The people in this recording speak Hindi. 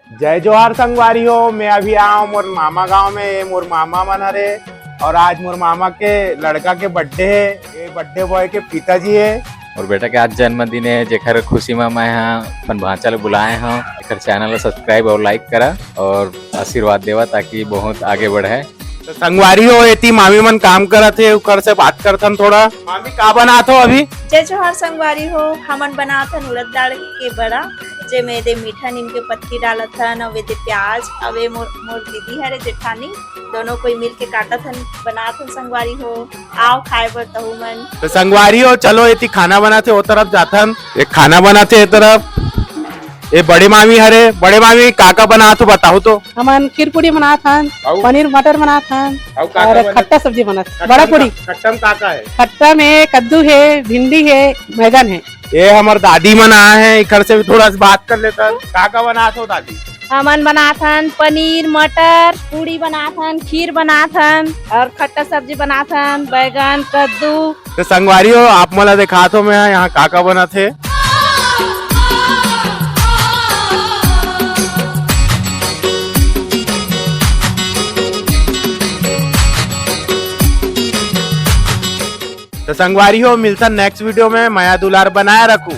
जय जोहार संगवारी हो। मैं अभी आया हूँ मोर मामा गांव में। मोर मामा मन हरे और आज मोर मामा के लड़का के बर्थडे है। ये बर्थडे बॉय के पिताजी है। और बेटा के आज जन्मदिन है, जेकर खुशी में मैं अपन भांचा ले बुलाए हूँ। एकर चैनल ला सब्सक्राइब और लाइक करा और आशीर्वाद देवा ताकि बहुत आगे बढ़े। तो संगवारी हो एती मामी मन काम करत है, उकर से बात करथन थोड़ा। मामी का बनात हो अभी? जय जोहार संगवारी हो। हमन बनाथन उड़द दाल के बड़ा, जे में दे मीठा नीम के पत्ती डालथन और दे प्याज। अवे मोर दीदी हरे जेठानी दोनों कोई मिल के काटथन बनाथन संगवारी हो। आओ खाए बर तहु मन। तो संगवारी हो चलो एती खाना बनाते ओ तरफ जाथन। एक खाना बनाते ए तरफ। ये बड़े मामी हरे, बड़े मामी का बनात हो बताओ तो। हमन खीर पूरी बनात हन, पनीर मटर बनात हन और खट्टा सब्जी बनात। बड़ा पूरी खट्टम का है? खट्टा में कद्दू है, भिंडी है, बैगन है। ये हमार दादी मन आए हैं, इधर से भी थोड़ा सा बात कर लेता। का बनात हो दादी? हमन बनाथन पनीर मटर पूरी बनाथन, खीर बनाथन और खट्टा सब्जी बनाथन, बैगन कद्दू। तो संगवारी हो आप मला दिखा तो मैं यहाँ का बना थे। तो संगवारी हो मिलता नेक्स्ट वीडियो में। माया दुलार बनाए रखू।